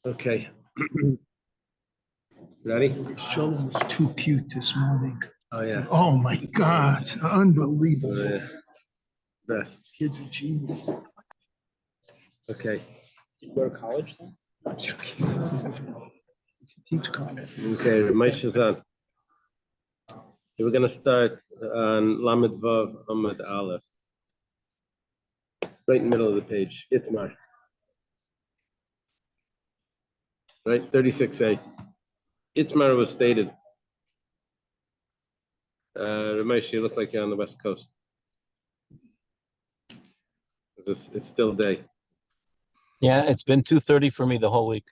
Okay. Ready? Sheldon was too cute this morning. Oh, yeah. Oh my God, unbelievable. Oh, yeah. Best. Kid's a genius. Okay. Did you go to college then? Teach college. Okay, Moshe's on. We're going to start on Lamed Vav Amud Aleph. Right in the middle of the page. Itmar. Right, 36a. Itmar was stated. Ramesh, you look like you're on the West Coast. It's still day. Yeah, it's been 2:30 for me the whole week.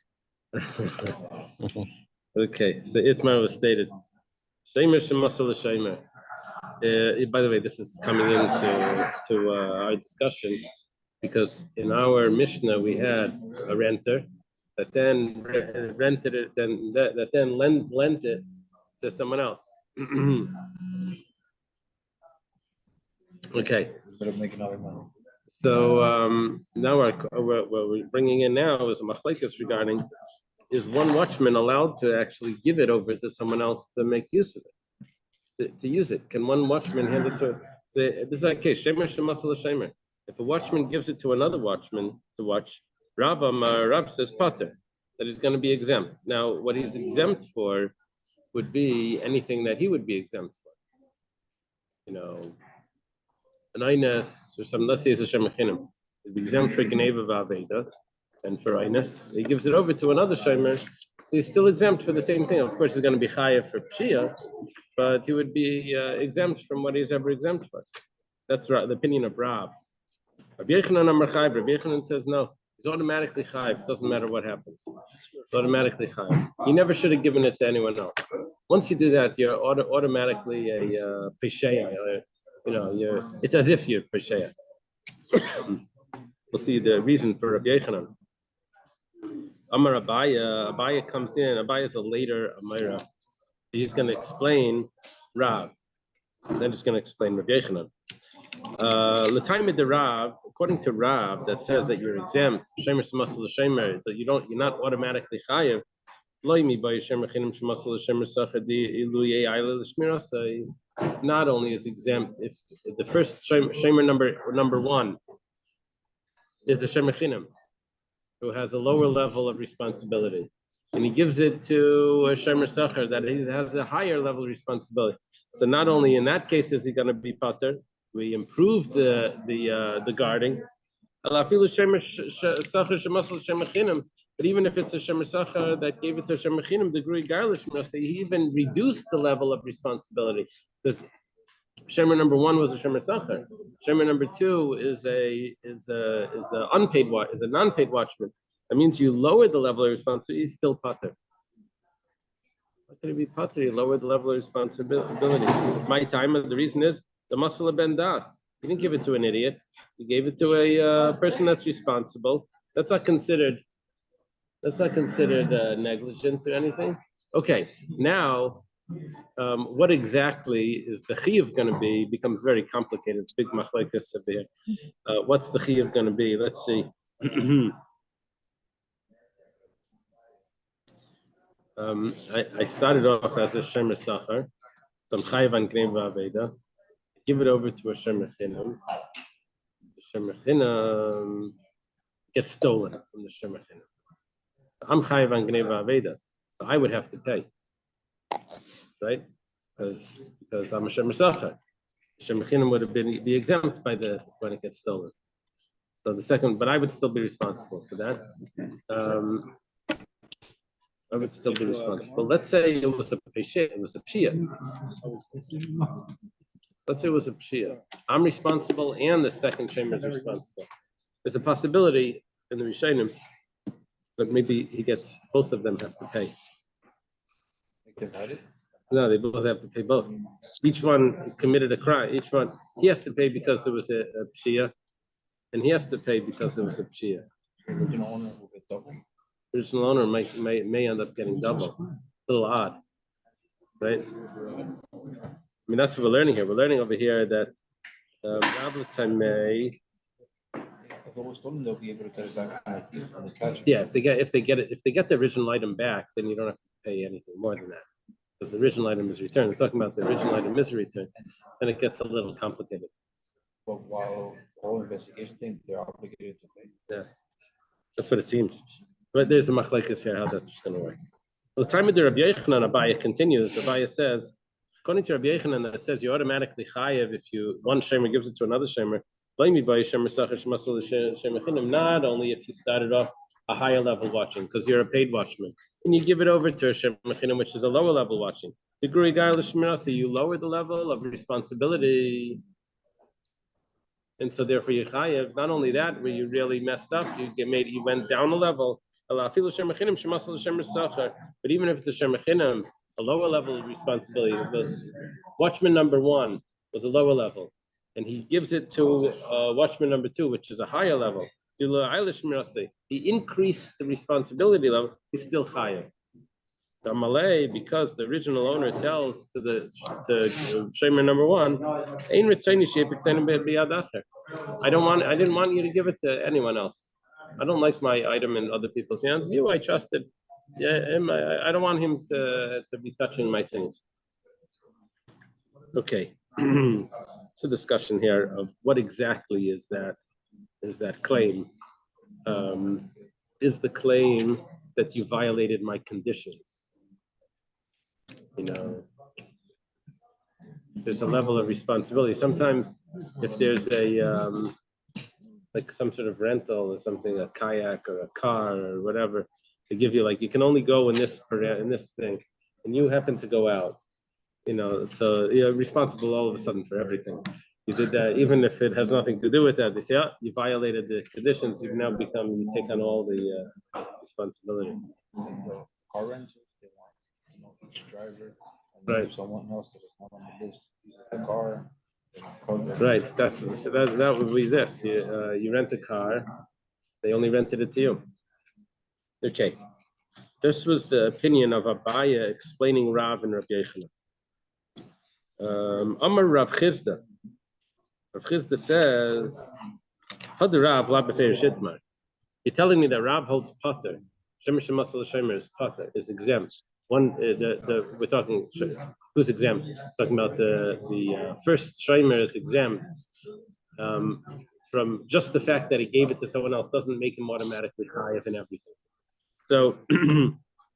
Okay, so Itmar was stated. Shemer shemasal shemer. By the way, this is coming into our discussion because in our Mishnah we had a renter that then rented it, that then lent it to someone else. Okay. Instead of making other money. So now what we're bringing in now is a machlekes regarding: is one watchman allowed to actually give it over to someone else to make use of it, to use it? Can one watchman hand it to? This is our case. Shemer shemasal shemer. If a watchman gives it to another watchman to watch, Rab says pater, that he's going to be exempt. Now, what he's exempt for would be anything that he would be exempt for. You know, an Ines or some, let's say it's a Shemachinam, he'd be exempt for Gneva Vaveda, and for Ines, he gives it over to another Shemer, so he's still exempt for the same thing. Of course, he's going to be Chayav for Pshia, but he would be exempt from what he's ever exempt for. That's right, the opinion of Rav. Rabbi Yechanan says no, he's automatically Chayav, it doesn't matter what happens. It's automatically Chayav. You never should have given it to anyone else. Once you do that, you're automatically a Pesheya. You know, it's as if you're Pesheya. We'll see the reason for Rabbi Yechanan. Amar Abaya comes in. Abaya is a later Amira. He's going to explain Rav. Then he's going to explain Rabbi Yechanan. L'taimid the Rav, according to Rav, that says that you're exempt. Shemer shemasal shemer, that you're not automatically chayav. Not only is exempt if the first shemer number one is a shemachinam who has a lower level of responsibility, and he gives it to a shemer sacher that has a higher level of responsibility. So not only in that case is he going to be pater, we improved the guarding. But even if it's a shemer sacher that gave it to a shemachinam, the grui garlish, he even reduced the level of responsibility because shemer number one was a shemer sacher. Shemer number two is a non-paid watchman. That means you lower the level of responsibility. He's still pater. How can he be pater? You lower the level of responsibility. My time. The reason is the masala ben das. You didn't give it to an idiot. You gave it to a person that's responsible. That's not considered negligence or anything. Okay, now what exactly is the chiyuv going to be becomes very complicated. It's big machlekes severe. What's the chiyuv going to be? Let's see. I started off as a shemer sacher, so I'm chayav on gneva aveda. Give it over to a shemer chinam. The shemer chinam gets stolen from the shemer chinam. So I'm chayav on gneva aveda, so I would have to pay, right? Because I'm a shemer sacher. Shemer chinam would be exempt when it gets stolen. So the second, but I would still be responsible for that. I would still be responsible. Let's say it was a peshia, it was a pshia. Let's say it was a pshia. I'm responsible, and the second shemer is responsible. There's a possibility in the Rishonim that maybe both of them have to pay. No, they both have to pay both. Each one committed a crime. Each one, he has to pay because there was a pshia, and he has to pay because there was a pshia. Original owner will get double. Original owner may end up getting double. A little odd, right? I mean, that's what we're learning here. We're learning over here that I've always told them they'll be able to get it back from the thief when they catch it. Yeah, if they get the original item back, then you don't have to pay anything more than that. Because the original item is returned. We're talking about the original item is returned. Then it gets a little complicated. But while the whole investigation thing, they're obligated to pay. Yeah. That's what it seems. But there's a machlekes here how that's going to work. Well, the time of the Rabbi Yochanan, Abaya continues. Abaya says, according to Rabbi Yochanan, that it says you automatically chayev if one shemer gives it to another shemer. Not only if you started off a higher level watching, because you're a paid watchman, and you give it over to a shemer which is a lower level watching. You lower the level of responsibility. And so therefore you chayev. Not only that, where you really messed up, you went down a level. But even if it's a shemer a lower level of responsibility, it was watchman number 1 was a lower level, and he gives it to watchman number 2, which is a higher level. He increased the responsibility level. He's still chayev. The Malay, because the original owner tells to shemer number 1, I didn't want you to give it to anyone else. I don't like my item in other people's hands. You, I trusted. Yeah, I don't want him to be touching my things. Okay, it's a discussion here of what exactly is that claim. Is the claim that you violated my conditions? There's a level of responsibility. Sometimes if there's like some sort of rental or something, a kayak or a car or whatever, they give you you can only go in this thing, and you happen to go out, so you're responsible all of a sudden for everything. You did that, even if it has nothing to do with that. They say, oh, you violated the conditions. You take on all the responsibility. Car rentals, they want each driver, and right. Someone else that is not on the list uses the car. Right, that would be this. You rent a car, they only rented it to you. Okay, this was the opinion of Abaya explaining Rav and Rabbi Yochanan. Amar Rav Chizda. Rav Chizda says, you're telling me that Rav holds potter. Shemer is potter, is exempt. We're talking who's exempt? Talking about the first Shreimer is exempt from just the fact that he gave it to someone else doesn't make him automatically chayev in everything. So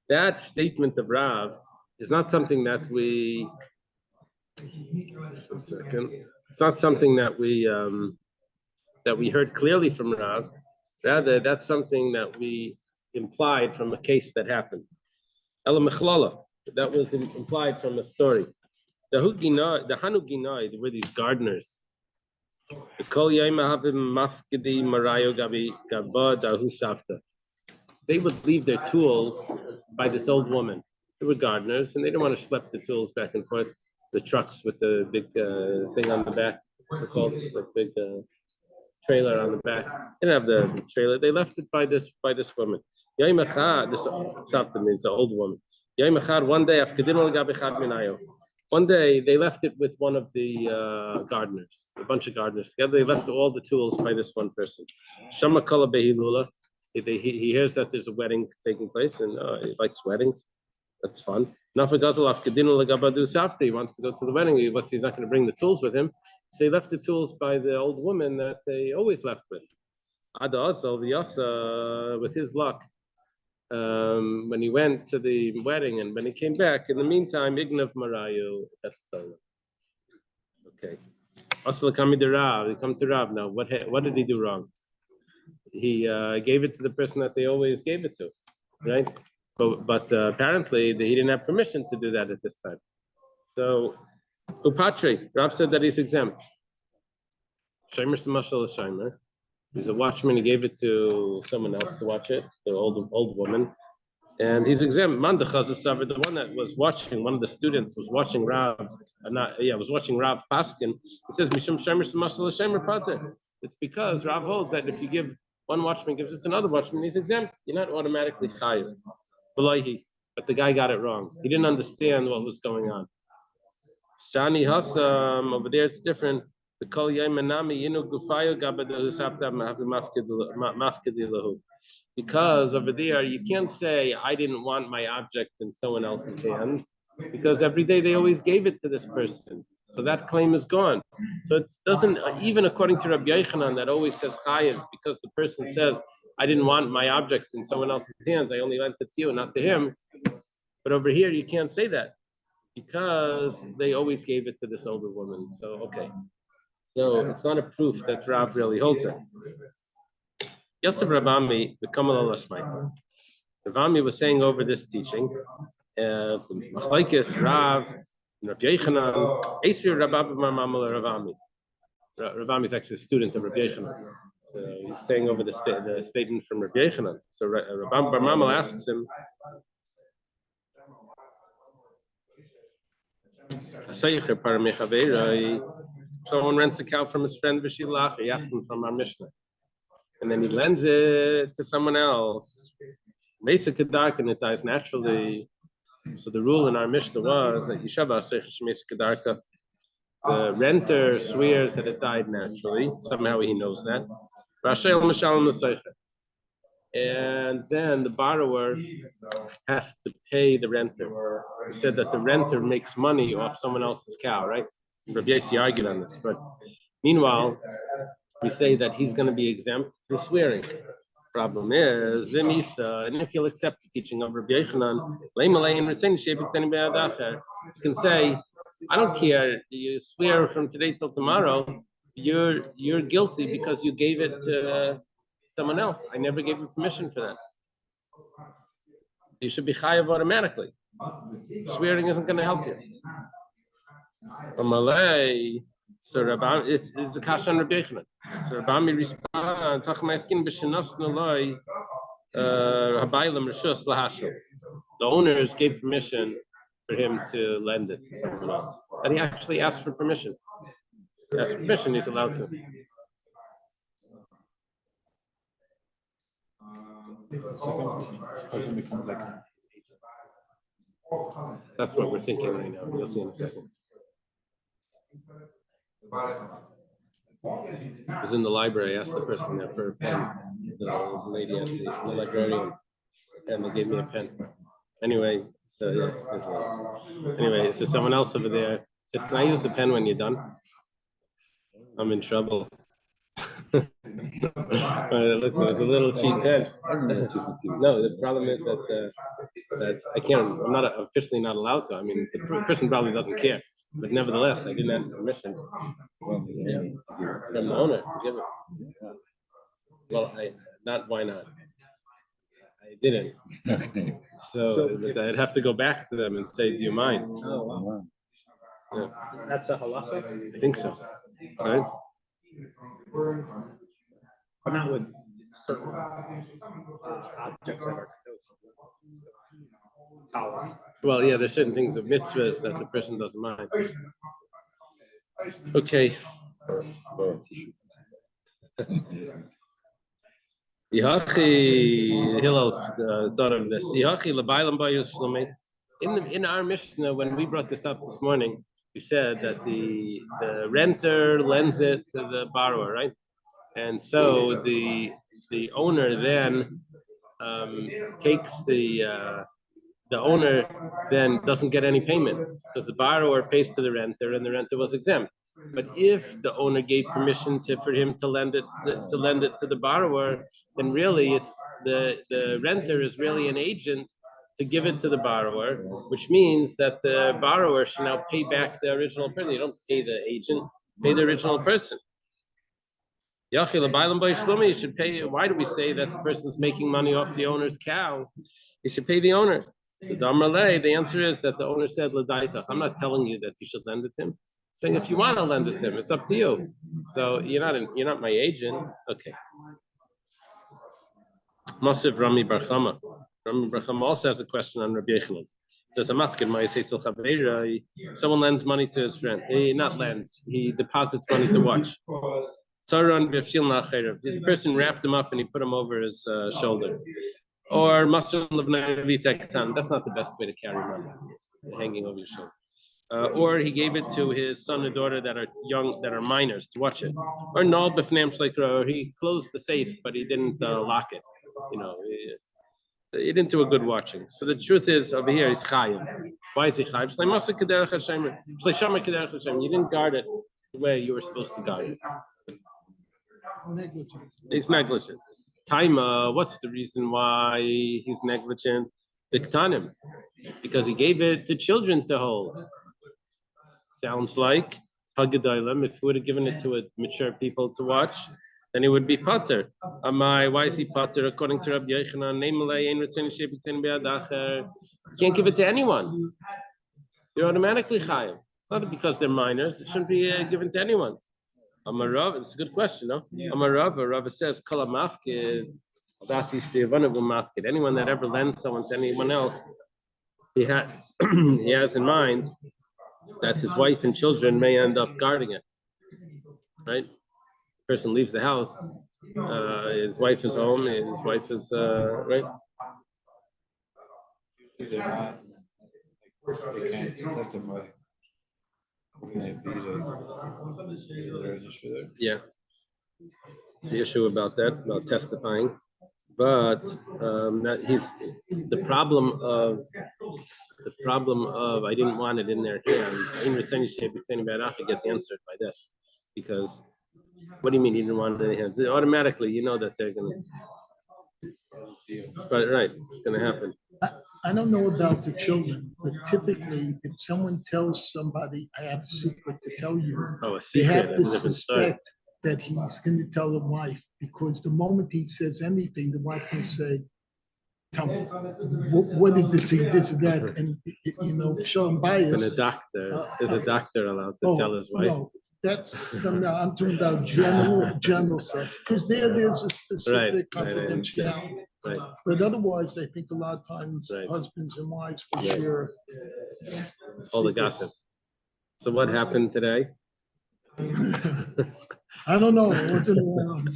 that statement of Rav is not something that we. Just 1 second. It's not something that we heard clearly from Rav. Rather, that's something that we implied from a case that happened. Ela Mechlala, that was implied from a story. The Hanuginai, they were these gardeners. The Kol Yaimahavim Mafkedi Marayo Gabi Gabba Dahu Safta. They would leave their tools by this old woman. They were gardeners, and they didn't want to schlep the tools back and forth. The trucks with the big thing on the back, what's it called? The big trailer on the back. They didn't have the trailer. They left it by this woman. This Safta means the old woman. One day they left it with one of the gardeners, a bunch of gardeners together. They left all the tools by this one person. Shama Kala Behilula. He hears that there's a wedding taking place, and he likes weddings. That's fun. He wants to go to the wedding. He's not going to bring the tools with him. So he left the tools by the old woman that they always left with. With his luck, when he went to the wedding and when he came back, in the meantime, Ignav Marayu got stolen. Okay. Asla Kami de Rav, they come to Rav now. What did he do wrong? He gave it to the person that they always gave it to, right? But apparently he didn't have permission to do that at this time. So Upatri, Rav said that he's exempt. Shemer Samashal Shemer. He's a watchman. He gave it to someone else to watch it, the old woman, and he's exempt. The one that was watching, one of the students was watching Rav. Was watching Rav Paskin. It says Mishum Shemer Samashal Shemer Pater. It's because Rav holds that if you give one watchman gives it to another watchman, he's exempt. You're not automatically chayiv. But the guy got it wrong. He didn't understand what was going on. Shani Hassam, over there it's different. The kol yaimanami yinu gufayo gabadu sapta mafkedi lahu. Because over there, you can't say, I didn't want my object in someone else's hands, because every day they always gave it to this person. So that claim is gone. So it doesn't, even according to Rabbi Yochanan, that always says chayiv, because the person says, I didn't want my objects in someone else's hands, I only lent it to you, not to him. But over here, you can't say that, because they always gave it to this older woman. So, okay. So it's not a proof that Rav really holds it. Yosef Rabami, the Kamal Allah Shmaitza. Rabami was saying over this teaching, the Machlekes Rav, Rabbi Yochanan, Esir Rabab Mamal Ravami. Ravami is actually a student of Rabbi Yochanan. So he's saying over the statement from Rabbi Yochanan. So Rabam Bar Mamal asks him, someone rents a cow from his friend Vishilach, he asked him from our Mishnah. And then he lends it to someone else. Mesa Kedarka, and it dies naturally. So the rule in our Mishnah was that the renter swears that it died naturally. Somehow he knows that. And then the borrower has to pay the renter. He said that the renter makes money off someone else's cow, right? Rabbi Yossi argued on this, but meanwhile, we say that he's going to be exempt through swearing. Problem is, and if you'll accept the teaching of Rabbi Yochanan, you can say, I don't care, you swear from today till tomorrow, you're guilty because you gave it to someone else. I never gave you permission for that. You should be chayav automatically. Swearing isn't going to help you. From Malay, so Rabbi, it's a kasha on Rabbi Yochanan. So Rabbi responds, the owners gave permission for him to lend it to someone else. And he actually asked for permission. He asked for permission, he's allowed to. That's what we're thinking right now. You'll see in a second. I was in the library, I asked the person there for a pen, the lady at the librarian, and they gave me a pen. Anyway, so yeah, so someone else over there said, can I use the pen when you're done? I'm in trouble. Look, there's a little cheap pen. No, the problem is that I'm not officially not allowed to. I mean, the person probably doesn't care. But nevertheless, I didn't ask permission from the owner to give it. Well, why not? I didn't. So I'd have to go back to them and say, do you mind? Oh, wow. Yeah. That's a halacha? I think so. Right? But not with certain objects that are towels. Well, yeah, there's certain things of mitzvahs that the person doesn't mind. Okay. Hillel thought of this. In our Mishnah, when we brought this up this morning, we said that the renter lends it to the borrower, right? And so the owner then takes the owner then doesn't get any payment because the borrower pays to the renter and the renter was exempt. But if the owner gave permission for him to lend it to the borrower, then really it's the renter is really an agent to give it to the borrower, which means that the borrower should now pay back the original person. You don't pay the agent, pay the original person. You should pay. Why do we say that the person's making money off the owner's cow? You should pay the owner. So the answer is that the owner said, I'm not telling you that you should lend it to him. I'm saying if you want to lend it to him, it's up to you. So you're not my agent. Okay. Masiv Rami Barchama. Rami Barchama also has a question on Rabbi Yochanan. Someone lends money to his friend. He not lends. He deposits money to watch. The person wrapped him up and he put him over his shoulder. Or that's not the best way to carry money, hanging over your shoulder. or he gave it to his son or daughter that are young, that are minors, to watch it, or no, or he closed the safe, but he didn't lock it. You know, he didn't do a good watching. So the truth is, over here, he's chayiv. Why is he chayiv? You didn't guard it the way you were supposed to guard it. Negligent. He's negligent. Taima, what's the reason why he's negligent? Diktanim, because he gave it to children to hold. Sounds like Haggadailam, if he would have given it to a mature people to watch, then he would be pater. Why is he pater? According to Rabbi Yochanan, you can't give it to anyone. You're automatically chayiv. Not because they're minors. It shouldn't be given to anyone. Amarav, it's a good question, no? Amarav, Rav says, Kala mafkid, anyone that ever lends someone to anyone else, he has in mind that his wife and children may end up guarding it. Right? The person leaves the house, his wife is home, his wife is right. They're not, they can't testify. Can it be that there's an issue there? Yeah. It's the issue about that, about testifying. But that he's the problem of I didn't want it in their hands. It gets answered by this, because what do you mean you didn't want it in their hands? Automatically, you know that they're gonna. But right, it's gonna happen. I don't know about the children, but typically, if someone tells somebody, I have a secret to tell you, Oh, a they secret. have to That's a different story. suspect that he's going to tell the wife, because the moment he says anything, the wife can say, tell me, what did this, this, that, and, you know, show him bias. And a doctor, is a doctor allowed to tell his wife? No, that's some, I'm talking about general stuff, because there's a specific confidentiality. Right. But otherwise, I think a lot of times Right. husbands and wives will Right. share All the gossip. So what happened today? I don't know. I wasn't around.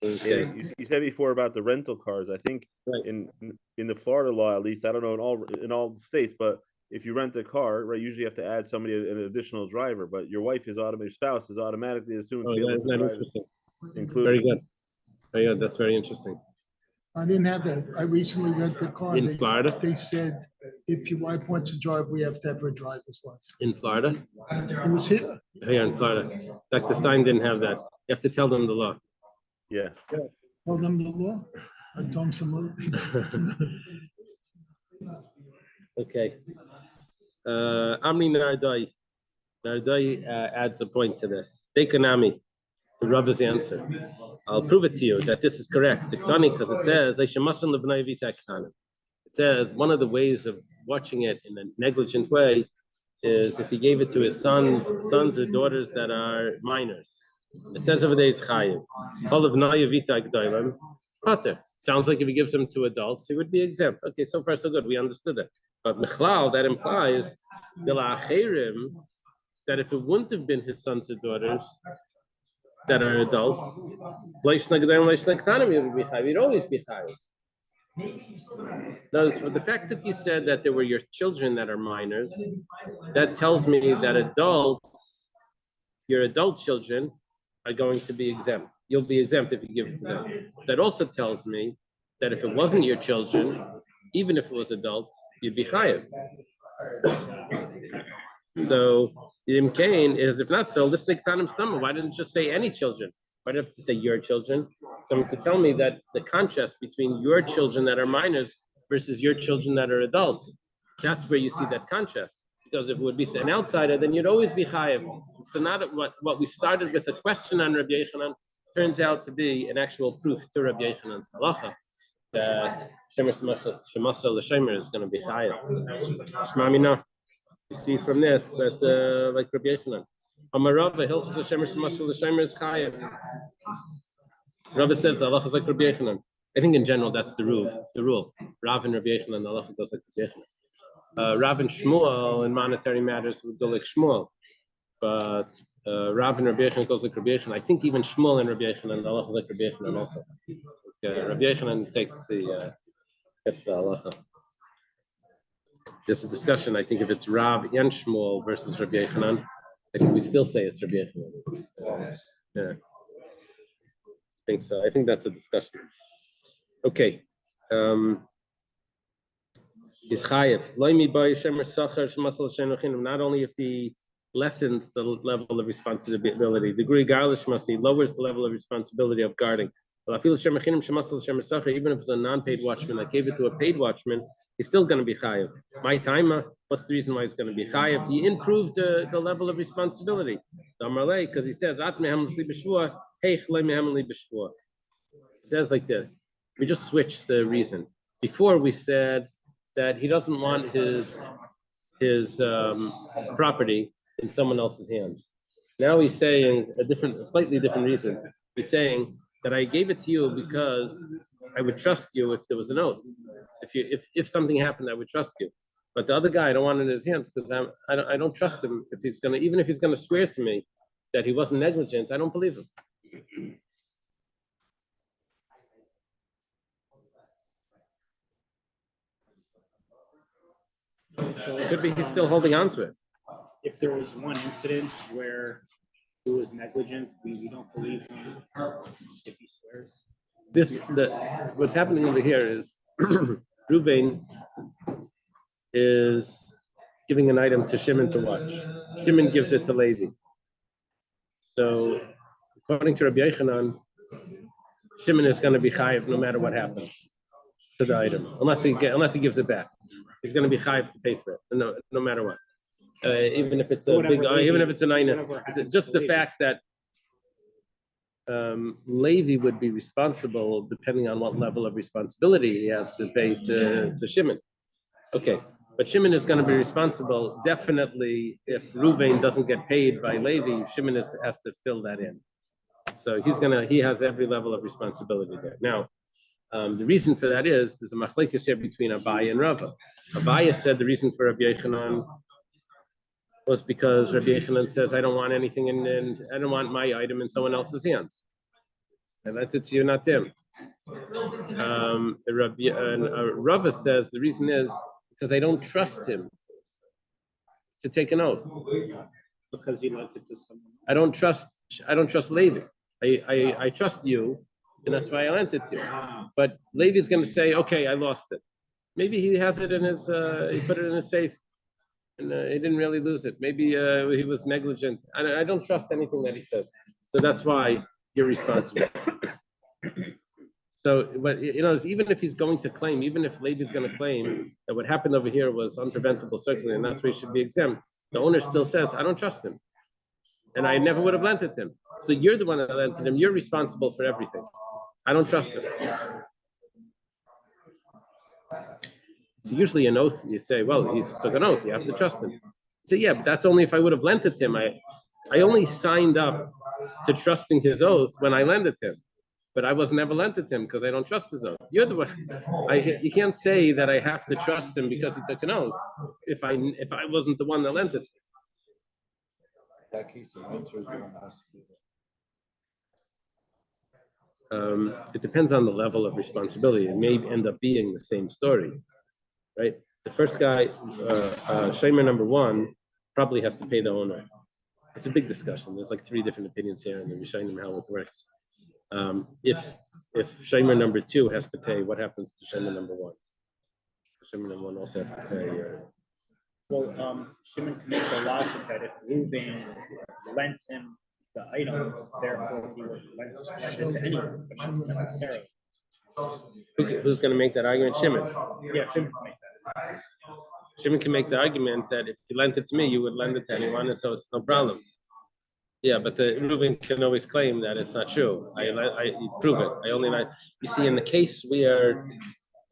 Okay. Yeah, you said before about the rental cars. I think Right. in the Florida law, at least, I don't know in all states, but if you rent a car, right, usually you have to add somebody, an additional driver. But your wife is your spouse is automatically assumed to be able to drive, Interesting. including. Very good. Very good. That's very interesting. I didn't have that. I recently rented a car. In Florida? They said, if your wife wants to drive, we have to have her driver's license. In Florida? It was here. Here in Florida. Dr. Stein didn't have that. You have to tell them the law. Yeah. Tell them the law. I told them some other things. Okay. Amri Nardai. Nardai adds a point to this. Dekanami, the Rav's answer. I'll prove it to you that this is correct. Because it says, it says one of the ways of watching it in a negligent way is if he gave it to his sons or daughters that are minors. It says over there is chayiv. Pater. Sounds like if he gives them to adults, he would be exempt. Okay, so far so good. We understood it. But mechlal, that implies that if it wouldn't have been his sons or daughters that are adults, he'd always be chayiv. Notice, for the fact that you said that there were your children that are minors, that tells me that your adult children are going to be exempt. You'll be exempt if you give it to them. That also tells me that if it wasn't your children, even if it was adults, you'd be chayiv. So Yim Kain is, if not so, let's take Tanim Stama. Why didn't it just say any children? Why do you have to say your children? Someone could tell me that the contrast between your children that are minors versus your children that are adults, that's where you see that contrast. Because if it would be an outsider, then you'd always be chayiv. So not what we started with a question on Rabbi Yochanan turns out to be an actual proof to Rabbi Yochanan's halacha that Shemasa l'shemer is going to be chayiv. Shmamina. You see from this that like Rabbi Yochanan, Amarav hilchos l'shemer Shemasa l'shemer is chayiv. Rabbi says the halacha is like Rabbi Yochanan. I think in general that's the rule. Rav and Rabbi Yochanan, the halacha goes like Rabbi Yochanan. Rav and Shmuel in monetary matters would go like Shmuel, but Rav and Rabbi Yochanan goes like Rabbi Yochanan. I think even Shmuel and Rabbi Yochanan, the halacha is like Rabbi Yochanan also. Rabbi Yochanan takes the halacha. there's a discussion. I think if it's Rav and Shmuel versus Rabbi Yochanan, I think we still say it's Rabbi Yochanan. Yeah, I think so. I think that's a discussion. Okay. Is chayev. Not only if he lessens the level of responsibility, degree garlish he lowers the level of responsibility of guarding. Even if it's a non-paid watchman, I gave it to a paid watchman, he's still going to be chayev. My timer, what's the reason why he's going to be chayev? He improved the level of responsibility. Because he says, it says like this. We just switched the reason. Before we said that he doesn't want his property in someone else's hands. Now he's saying a slightly different reason. He's saying that I gave it to you because I would trust you if there was an oath. If something happened, I would trust you. But the other guy, I don't want it in his hands because I don't trust him. Even if he's gonna swear to me that he wasn't negligent, I don't believe him. It could be he's still holding on to it. If there was one incident where he was negligent, we don't believe him if he swears. What's happening over here is Reuben is giving an item to Shimon to watch. Shimon gives it to Levi. So according to Rabbi Yochanan, Shimon is going to be chayiv no matter what happens to the item, unless he gives it back. He's going to be chayiv to pay for it, no matter what. Even if it's a big, even if it's an inus, just the fact that Levi would be responsible depending on what level of responsibility he has to pay to Shimon. Okay, but Shimon is going to be responsible definitely if Reuven doesn't get paid by Levi. Shimon has to fill that in. So he has every level of responsibility there. Now, the reason for that is there's a machlekes here between Abaye and Rava. Abaye said the reason for Rabbi Yochanan was because Rabbi Yochanan says, I don't want anything and I don't want my item in someone else's hands. I lent it to you, not them. Rava says the reason is because I don't trust him to take an oath. Because he lent it to someone. I don't trust Levi. I trust you, and that's why I lent it to you. But Levi's going to say, okay, I lost it. Maybe he has it in his, he put it in his safe, and he didn't really lose it. Maybe he was negligent. I don't trust anything that he says. So that's why you're responsible. So, but even if he's going to claim, even if Levi's going to claim that what happened over here was unpreventable, certainly, and that's why he should be exempt, the owner still says, I don't trust him. And I never would have lent it to him. So you're the one that lent it him. You're responsible for everything. I don't trust him. So usually an oath, you say, well, he took an oath. You have to trust him. So yeah, but that's only if I would have lent it to him. I only signed up to trusting his oath when I lent it to him. But I was never lent it to him because I don't trust his oath. You're the one. You can't say that I have to trust him because he took an oath if I wasn't the one that lent it to him. That case, the renter is the one that has to do that. It depends on the level of responsibility. It may end up being the same story, right? The first guy, Shamer number one, probably has to pay the owner. It's a big discussion. There's like 3 different opinions here, and then we're showing them how it works. If Shamer number 2 has to pay, what happens to Shamer number 1? Shamer number 1 also has to pay. Well, Shimon can make the logic that if Reuben lent him the item, therefore he would lend it to anyone, but not necessarily. Who's going to make that argument? Shimon. Yeah, Shimon can make that. Shimon can make the argument that if you lent it to me, you would lend it to anyone, and so it's no problem. Yeah, but the Reuven can always claim that it's not true. I prove it. I only like. You see, in the case where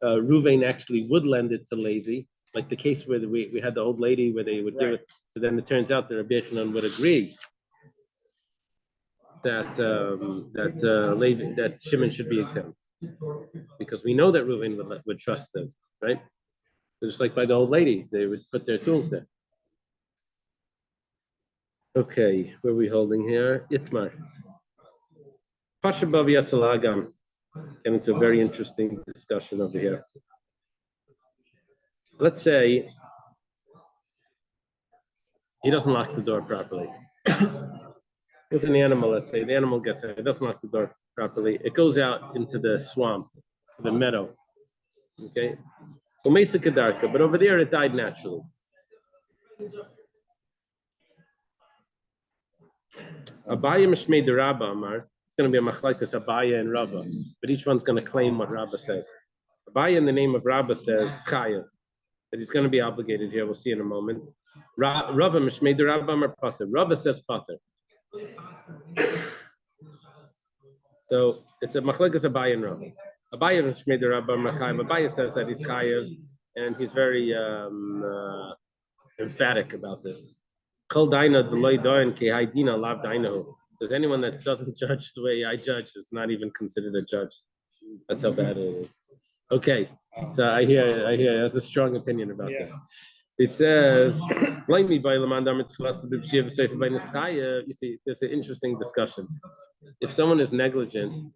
Reuven actually would lend it to Levi, like the case where we had the old lady where they would do it. So then it turns out that Rabbi Yochanan would agree that that Shimon should be exempt because we know that Reuven would trust them, right? So just like by the old lady, they would put their tools there. Okay, where are we holding here? Itmar. Pashabav Yatzalagam. Get into a very interesting discussion over here. Let's say he doesn't lock the door properly. With an animal, let's say, the animal gets it, it doesn't lock the door properly. It goes out into the swamp, the meadow. Okay? But over there it died naturally. Abaya Mishmei de Rabba Amar. It's going to be a machlaikas Abaya and Rabba, but each one's going to claim what Rabba says. Abaya in the name of Rabba says Chayav, that he's going to be obligated here. We'll see in a moment. Rabba Mishmei de Rabba Amar Pater. Rabba says Pater. So it's a machlaikas Abaya and Rabba. Abaya Mishmei de Rabba Amar Chayav. Abaya says that he's Chayav, and he's very emphatic about this. Kol daina deloy doin ki haydina lav dainahu. Says anyone that doesn't judge the way I judge is not even considered a judge. That's how bad it is. Okay, so I hear. Has a strong opinion about this. He says, "Blame me by you see, there's an interesting discussion. If someone is negligent,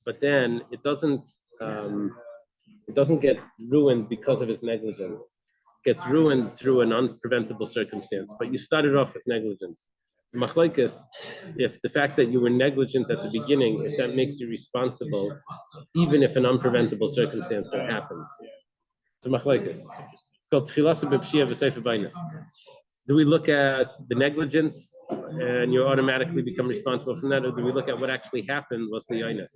but then it doesn't get ruined because of his negligence. Gets ruined through an unpreventable circumstance, but you started off with negligence. Machlaikas, if the fact that you were negligent at the beginning, if that makes you responsible, even if an unpreventable circumstance happens. It's a machlaikas. It's called tchilasa b'pshia v'seifa b'ainas. Do we look at the negligence and you automatically become responsible from that, or do we look at what actually happened was the ainas?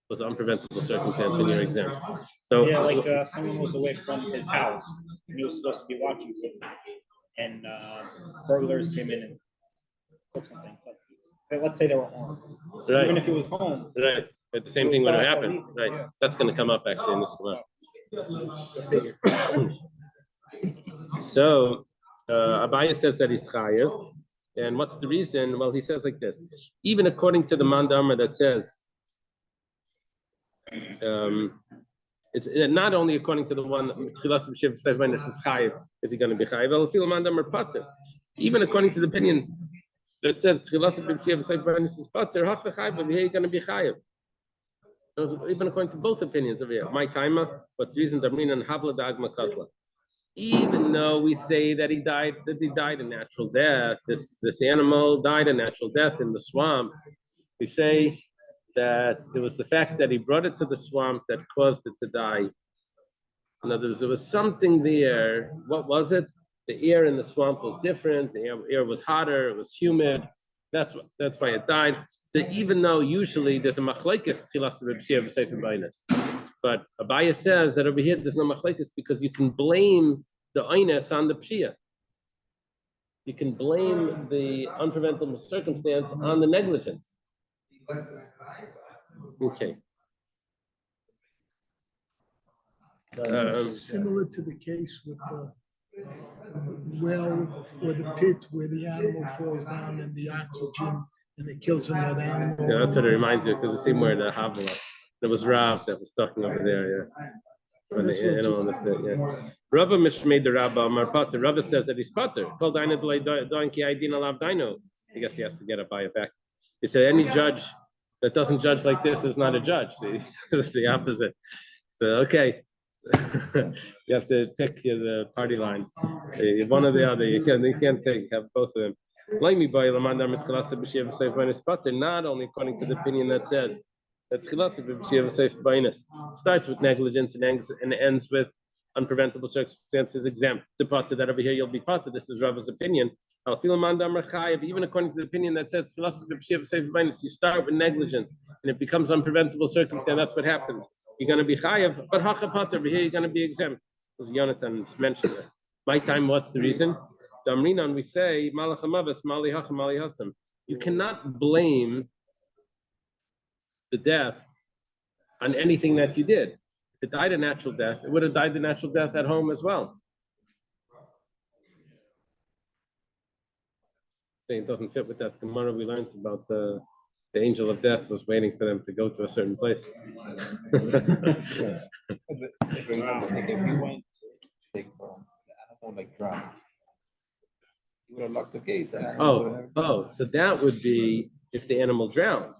Was an unpreventable circumstance in your example. So yeah, like someone was away from his house and he was supposed to be watching something, and burglars came in and took something. But let's say they were armed. right. Even if he was home, Right. But the same thing would have happened. Right. Yeah. That's going to come up actually in this one. So Abaya says that he's chayev. And what's the reason? Well, he says like this. Even according to the Mandama that says, it's not only according to the one this is chayiv, is he going to be chayiv? Even according to the opinion that says is pater, you're going to be chayiv. Even according to both opinions over here. My timer, what's the reason? Even though we say that he died a natural death, this animal died a natural death in the swamp, we say that it was the fact that he brought it to the swamp that caused it to die. In other words, there was something there. What was it? The air in the swamp was different. The air was hotter. It was humid. That's why it died. So even though usually there's a machlekes tchilas b'pshia v'seif b'ainas, but Abaya says that over here there's no machlekes because you can blame the ainas on the pshia. You can blame the unpreventable circumstance on the negligence. Okay. Similar to the case with the well or the pit where the animal falls down and the oxygen and it kills another animal. Yeah, that's what it reminds you, because the same word, the Havila. There was Rav that was talking over there, yeah. When the animal in the pit, yeah. Rabba Mishmei the Rabba Amar Pater. Rabba says that he's Pater. Called Daina Doin Ki Aidin Alav Daino. I guess he has to get it by effect. He said any judge that doesn't judge like this is not a judge. It's the opposite. So okay. You have to pick the party line. One or the other. You can't have both of them. Not only according to the opinion that says that starts with negligence and ends with unpreventable circumstances exempt. The part that over here you'll be part of. This is Rava's opinion. Even according to the opinion that says you start with negligence and it becomes unpreventable circumstance. That's what happens. You're going to be chayav, but hachapat over here you're going to be exempt. As Jonathan mentioned this. My time, what's the reason? Damrinan, we say malachamavas mali hacham mali hasam. You cannot blame the death on anything that you did. If it died a natural death, it would have died the natural death at home as well. It doesn't fit with that Gemara we learned about the angel of death was waiting for them to go to a certain place. If you went to take the animal like drowned, you would have locked the gate. So that would be if the animal drowned.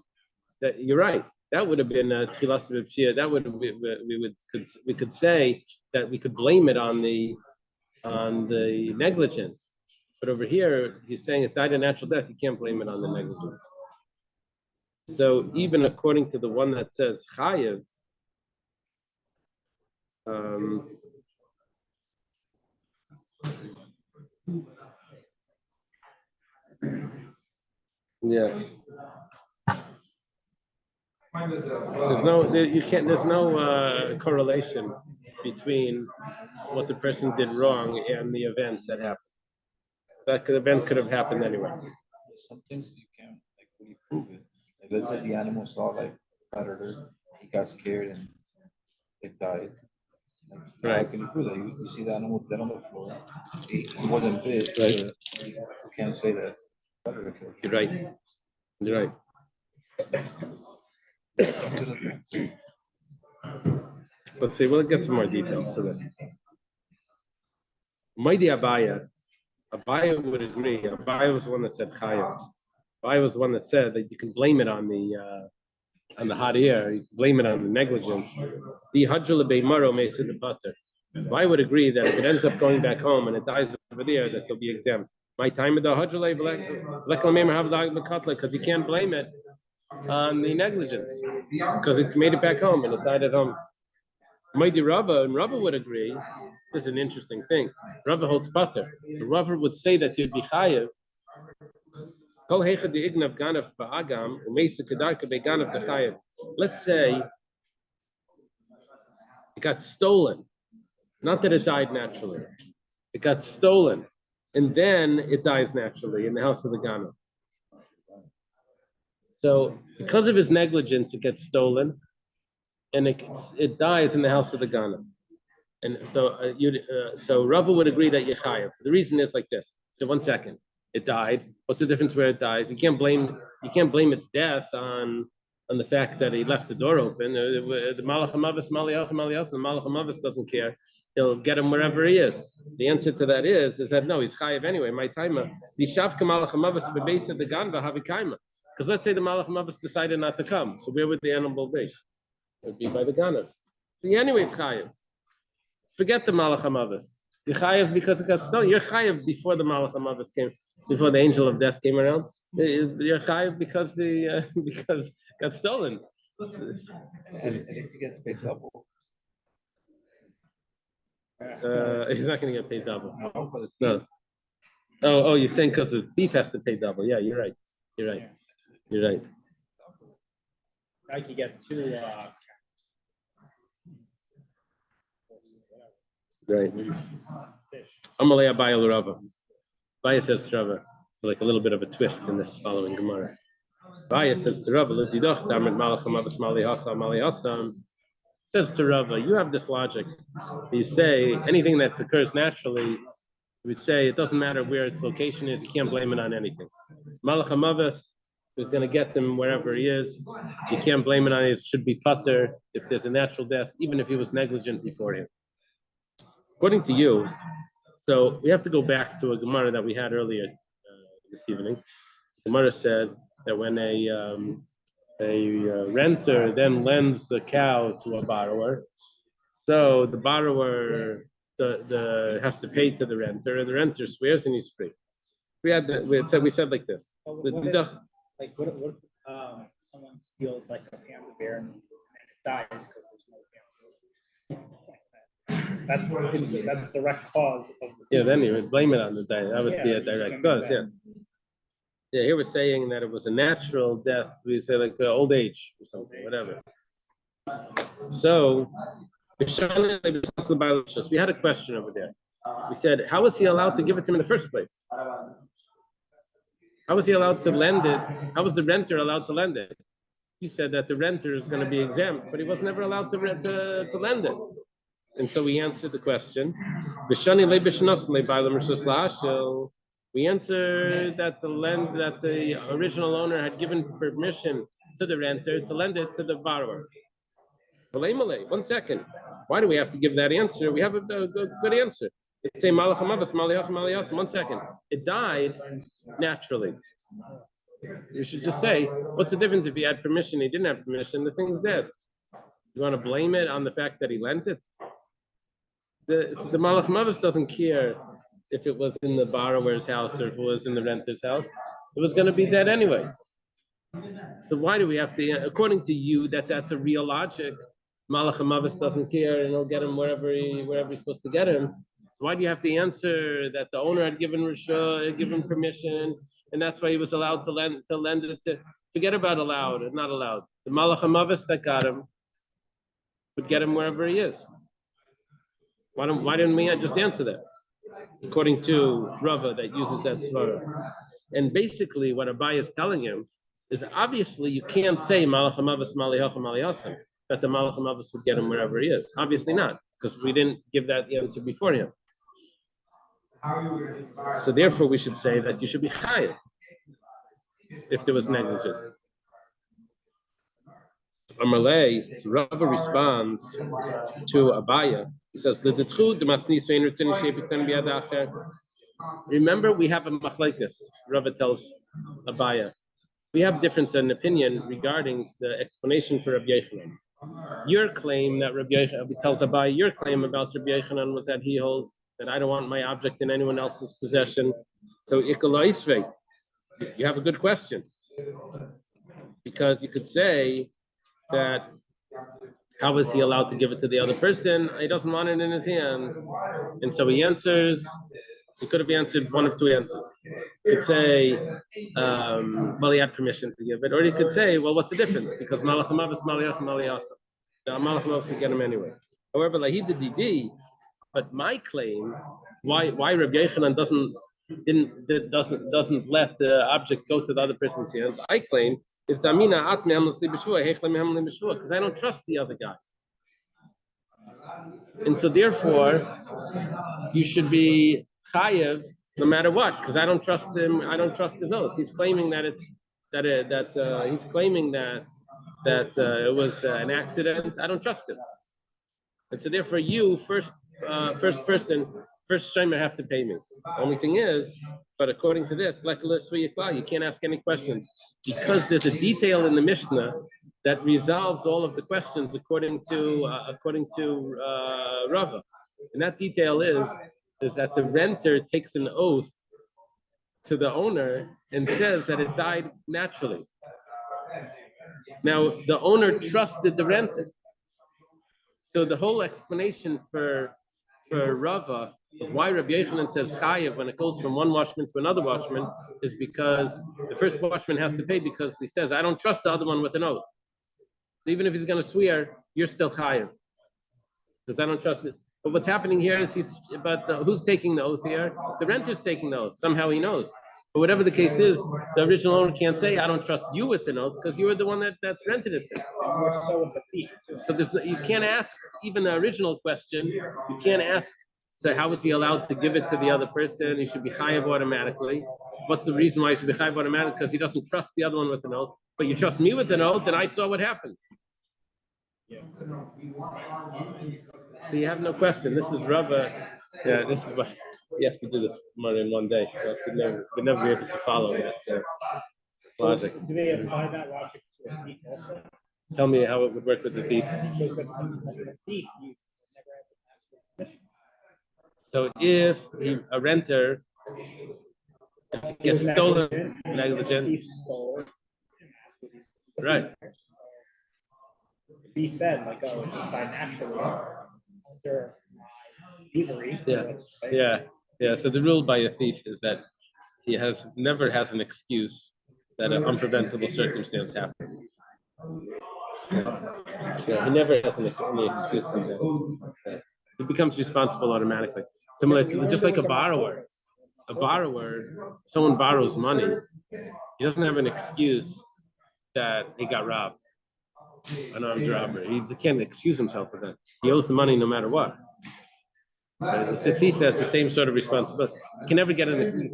That you're right. That would have been tchilas b'pshia. That would we could say that we could blame it on the negligence. But over here, he's saying it died a natural death. You can't blame it on the negligence. So even according to the one that says chayiv, yeah. There's no correlation between what the person did wrong and the event that happened. Event could have happened anyway. Some things you can't like really prove it. Like let's say the animal saw like predator, he got scared and it died. Like, Right. how can you prove that? You see the animal dead on the floor. He wasn't bit. Right. You can't say that predator killed him. You're right. You're right. Let's see, we'll get some more details to this. Mighty Abaya would agree. Abaya was the one that said Chaya. Abaya was the one that said that you can blame it on the hot air, you can blame it on the negligence. The Hajjul Beimaro may sit the butter. Abaya would agree that if it ends up going back home and it dies over there, that he'll be exempt. My time with the Hajjul because you can't blame it on the negligence because it made it back home and it died at home. Mighty Rava, and Rava would agree. This is an interesting thing. Rava holds butter. Rava would say that you'd be chayiv. Let's say it got stolen. Not that it died naturally. It got stolen. And then it dies naturally in the house of the Gana. So because of his negligence, it gets stolen. And it dies in the house of the Gana. And so so Rava would agree that you're chayav. The reason is like this. So 1 second, it died. What's the difference where it dies? You can't blame its death on the fact that he left the door open. The Malach HaMavis, Malach HaMalias, the Malach HaMavis doesn't care. He'll get him wherever he is. The answer to that is that no, he's chayav anyway. My timer. The Shavka Malach HaMavis bebase of the Ganva Havikaima. Because let's say the Malach HaMavis decided not to come. So where would the animal be? It would be by the Gana. So he anyways chayav. Forget the Malach HaMavis. You're chayav because it got stolen. You're chayav before the Malach HaMavis came, before the angel of death came around. You're chayav because because it got stolen. At least he gets paid double. He's not going to get paid double. No, but No. Oh, you're saying because the thief has to pay double. Yeah, you're right. You're right. You're right. I could get two. Right. Fish. Amalei Abaya l'Rava. Abaya says to Rava, like a little bit of a twist in this following Gemara. Abaya says to Rava, "L'tidoch ta'amed malach hamavis mali hacha mali hasam." Says to Rava, you have this logic. You say anything that occurs naturally, you would say it doesn't matter where its location is. You can't blame it on anything. Malach hamavis is going to get them wherever he is. You can't blame it on it. It should be pater if there's a natural death, even if he was negligent beforehand. According to you, so we have to go back to a Gemara that we had earlier this evening. Gemara said that when a renter then lends the cow to a borrower, so the borrower has to pay to the renter, and the renter swears and he's free. We said like this. Like what someone steals like a panda bear and it dies because there's no panda. That's direct cause of then you would blame it on the diet. That would be a direct cause, yeah. Yeah, here we're saying that it was a natural death. We say like old age or something, whatever. So we had a question over there. We said, how was he allowed to give it to him in the first place? How was he allowed to lend it? How was the renter allowed to lend it? You said that the renter is going to be exempt, but he was never allowed to lend it. And so we answered the question. We answered that the original owner had given permission to the renter to lend it to the borrower. 1 second. Why do we have to give that answer? We have a good answer. It's a malach hamavis maliyach maliyas. 1 second. It died naturally. You should just say, what's the difference if he had permission, he didn't have permission, the thing's dead. You want to blame it on the fact that he lent it? The malach hamavis doesn't care if it was in the borrower's house or if it was in the renter's house, it was going to be dead anyway. So why do we have to, according to you, that's a real logic? Malach HaMavis doesn't care and he'll get him wherever he's supposed to get him. So why do you have to answer that the owner had given Rishah, given permission, and that's why he was allowed to lend it to? Forget about allowed and not allowed. The Malach HaMavis that got him would get him wherever he is. Why didn't we just answer that? According to Rava that uses that svara. And basically what Abai is telling him is obviously you can't say Malach HaMavis Malihacha Malihasan, that the Malach HaMavis would get him wherever he is. Obviously not, because we didn't give that answer beforehand. So therefore we should say that you should be chayav if there was negligence. Amalei, so Rava responds to Abaya. He says, remember, we have a machlekes. Rava tells Abaya. We have difference in opinion regarding the explanation for Rabbi Yochanan. Your claim that Rabbi Yochanan tells Abaya, your claim about Rabbi Yochanan was that he holds that I don't want my object in anyone else's possession. So Ikala Isvei, you have a good question. Because you could say that how is he allowed to give it to the other person? He doesn't want it in his hands. And so he answers, he could have answered one of two answers. He could say, well, he had permission to give it. Or he could say, well, what's the difference? Because Malach HaMavis Maliach Maliasa. The Malach HaMavis would get him anyway. However, like he did DD, but my claim, why Rabbi Yochanan doesn't let the object go to the other person's hands, I claim, is because I don't trust the other guy. And so therefore, you should be chayev no matter what, because I don't trust him, I don't trust his oath. He's claiming that it was an accident. I don't trust him. And so therefore you, first shomer have to pay me. The only thing is, but according to this, you can't ask any questions because there's a detail in the Mishnah that resolves all of the questions according to Rava. And that detail is that the renter takes an oath to the owner and says that it died naturally. Now, the owner trusted the renter. So the whole explanation for Rava of why Rabbi Yochanan says chayev when it goes from one watchman to another watchman is because the first watchman has to pay because he says, I don't trust the other one with an oath. So even if he's going to swear, you're still chayev because I don't trust it. But what's happening here is who's taking the oath here? The renter's taking the oath. Somehow he knows. But whatever the case is, the original owner can't say, I don't trust you with an oath because you were the one that's rented it to. So you can't ask even the original question. You can't ask, so how is he allowed to give it to the other person? He should be chayav automatically. What's the reason why he should be chayav automatically? Because he doesn't trust the other one with an oath. But you trust me with an oath, and I saw what happened. So you have no question. This is Rava. Yeah, this is what you have to do this more in one day. Else we'd never be able to follow that logic. Do they apply that logic to a thief also? Tell me how it would work with the thief. Because if a thief, you never have to ask for permission. So if a renter gets stolen, negligent, Thief stole. right? If he said like, oh, it just died naturally after thievery. Yeah. So the rule by a thief is that he never has an excuse that an unpreventable circumstance happened. Yeah, he never has any excuse in that. Yeah. He becomes responsible automatically. Similar to just like a borrower. Someone borrows money, he doesn't have an excuse that he got robbed, an armed robbery. He can't excuse himself for that. He owes the money no matter what. The thief has the same sort of responsibility. You can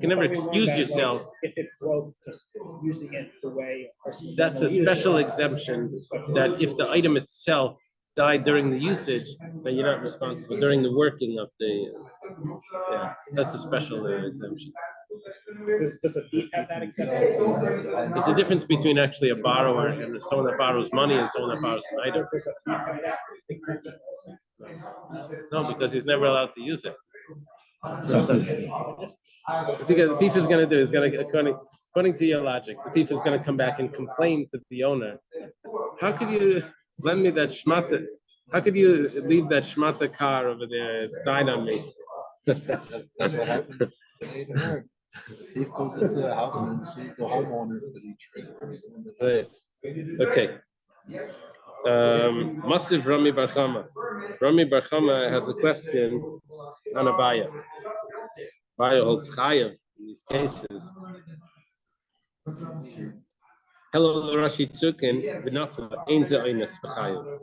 never excuse yourself. If it broke, just using it the way. That's a special exemption. That if the item itself died during the usage, then you're not responsible during the working of the. That's a special exemption. Does a thief have that exemption? There's a difference between actually a borrower and someone that borrows money and someone that borrows an item. Does a thief have that exemption also? No, because he's never allowed to use it. The thief is going to do is going to, according to your logic, the thief is going to come back and complain to the owner. How could you lend me that shmata? How could you leave that shmata car over there? It died on me. That's what happens today in work. Thief goes into the house and sues the homeowner for the tree. Right. Okay. Massive Rami Barchama. Rami Barchama has a question on Abaya. Abaya holds chayav in these cases. Hello, Rashi Tzukin, v'nafla, ein ze oines v'chayav.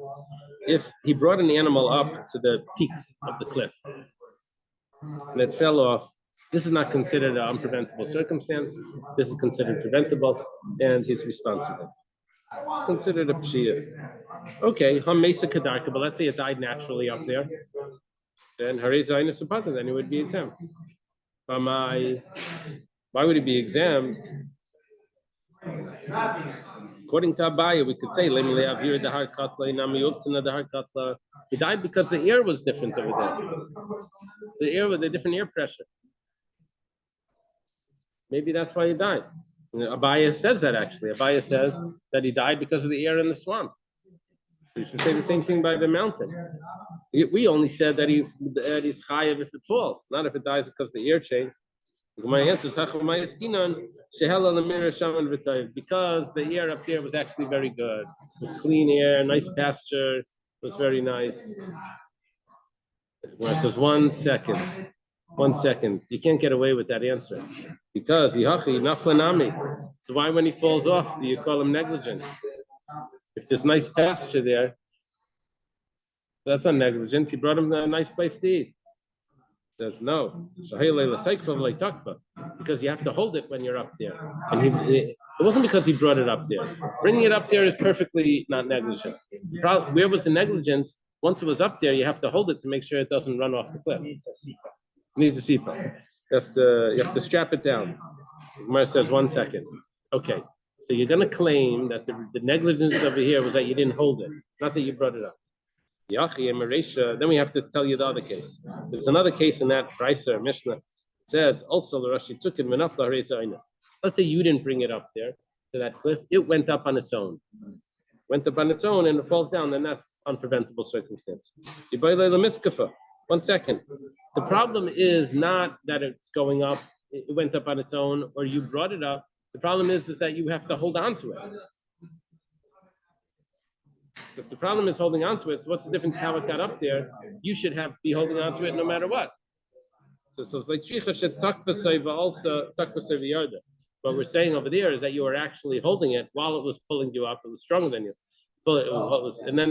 If he brought an animal up to the peaks of the cliff and it fell off, this is not considered an unpreventable circumstance. This is considered preventable, and he's responsible. It's considered a pshia. Okay, Hamesa Kadarka, but let's say it died naturally up there. Then Harizainis Upata, then it would be exempt. Why would it be exempt? According to Abaya, we could say he died because the air was different over there. The air was a different air pressure. Maybe that's why he died. Abaya says that actually. Abaya says that he died because of the air in the swamp. You should say the same thing by the mountain. We only said that he's chayav if it falls, not if it dies because the air changed. My answer is because the air up there was actually very good. It was clean air, nice pasture, it was very nice. Where it says 1 second. 1 second. You can't get away with that answer. Because so why when he falls off do you call him negligent? If there's nice pasture there, that's not negligent. He brought him to a nice place to eat. Says no. Because you have to hold it when you're up there. And it wasn't because he brought it up there. Bringing it up there is perfectly not negligent. Where was the negligence? Once it was up there, you have to hold it to make sure it doesn't run off the cliff. It needs a seatbelt. You have to strap it down. Gemara says 1 second. Okay. So you're going to claim that the negligence over here was that you didn't hold it, not that you brought it up. Then we have to tell you the other case. There's another case in that Brisa Mishnah. It says also the Rashi took it. Let's say you didn't bring it up there to that cliff. It went up on its own. Went up on its own and it falls down. Then that's unpreventable circumstance. 1 second. The problem is not that it's going up. It went up on its own, or you brought it up. The problem is that you have to hold on to it. So if the problem is holding on to it, so what's the difference how it got up there? You should be holding on to it no matter what. So it's like also. What we're saying over there is that you were actually holding it while it was pulling you up. It was stronger than you. And then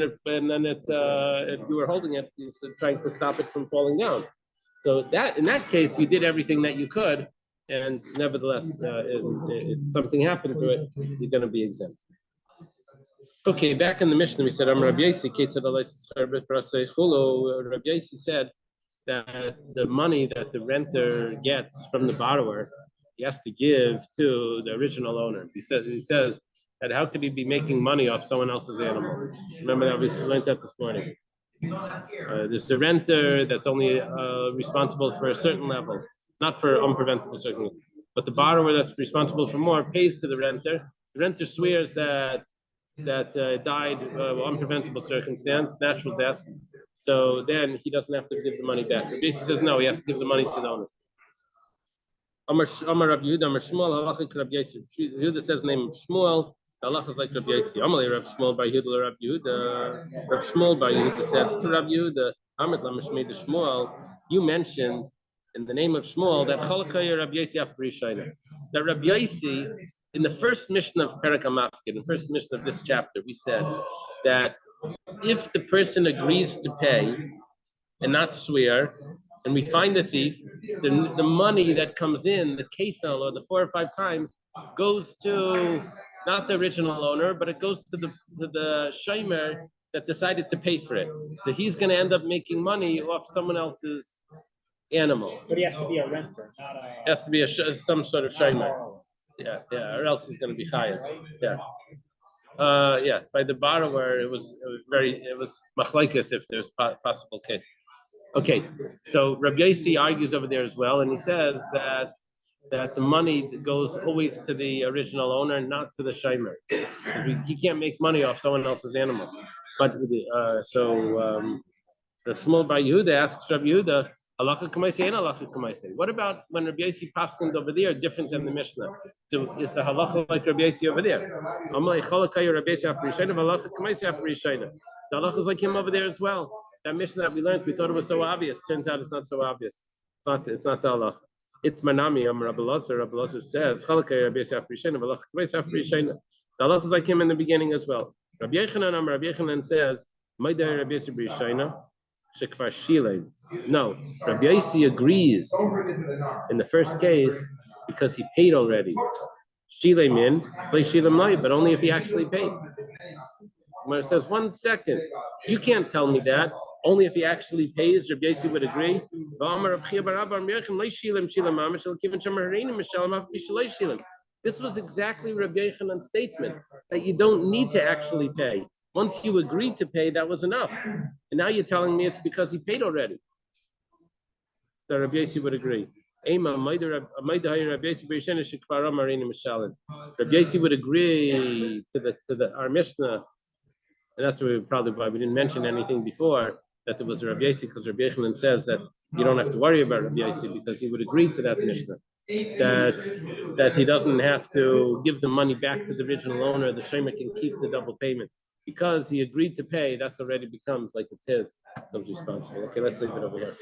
you were holding it, trying to stop it from falling down. So that in that case, you did everything that you could, and nevertheless, if something happened to it, you're going to be exempt. Okay, back in the Mishnah, we said, Rabbi Yossi said that the money that the renter gets from the borrower, he has to give to the original owner. He says that how could he be making money off someone else's animal? Remember that we learned that this morning. There's a renter that's only responsible for a certain level, not for unpreventable circumstances. But the borrower that's responsible for more pays to the renter. The renter swears that died unpreventable circumstance, natural death. So then he doesn't have to give the money back. The basis says no, he has to give the money to the owner. Amar Rabbi Yehuda, Amar Shmuel, halachic Rabbi Yossi. Yehuda says the name of Shmuel. The halacha is like Rabbi Yossi. Amalei Rabbi Shmuel bar Yehuda, Rabbi Yehuda. Rabbi Shmuel bar Yehuda says to Rabbi Yehuda, Amrit lamishmei de Shmuel. You mentioned in the name of Shmuel that chalakay Rabbi Yossi after Rishayna. That Rabbi Yossi, in the first Mishnah of Perek HaMafkid, the first Mishnah of this chapter, we said that if the person agrees to pay and not swear, and we find the thief, the money that comes in, the kefel or the 4 or 5 times, goes to not the original owner, but it goes to the shomer that decided to pay for it. So he's going to end up making money off someone else's animal. But he has to be a renter, not a. It has to be some sort of shomer. Yeah, or else he's going to be chayav. Yeah. By the borrower, it was machlokes if there's possible case. Okay, so Rabbi Yossi argues over there as well, and he says that the money goes always to the original owner, not to the shomer. He can't make money off someone else's animal. But the Shmuel Bar Yehuda asks Rabbi Yehuda, halacha k'maaseh and halacha k'maaseh. What about when Rabbi Yossi paskined over there different than the Mishnah? Is the halacha like Rabbi Yossi over there? Amalei chalakayu Rabbi Yossi after Rishayna, halacha k'maaseh after Rishayna. The halacha is like him over there as well. That Mishnah that we learned, we thought it was so obvious. Turns out it's not so obvious. It's not the halacha. It's manami. Rabbi Lazar. Rabbi Lazar says chalakayu Rabbi Yossi after Rishayna, halacha k'maaseh after Rishayna. The halacha is like him in the beginning as well. Rabbi Yochanan says, "Ma'idai Rabbi Yossi b'Rishayna." No, Rabbi Yossi agrees in the first case because he paid already. Shilem in, play Shilem light, but only if he actually paid. When it says 1 second, you can't tell me that. Only if he actually pays, Rabbi Yossi would agree. This was exactly Rabbi Yochanan's statement that you don't need to actually pay. Once you agreed to pay, that was enough. And now you're telling me it's because he paid already. So Rabbi Yossi would agree. Rabbi Yossi would agree to our Mishnah, and that's why we didn't mention anything before, that there was a Rabbi Yossi, because Rabbi Yochanan says that you don't have to worry about Rabbi Yossi because he would agree to that Mishnah. That he doesn't have to give the money back to the original owner, the shomer can keep the double payment. Because he agreed to pay, that's already becomes like it's his, becomes responsible. Okay, let's leave it over here.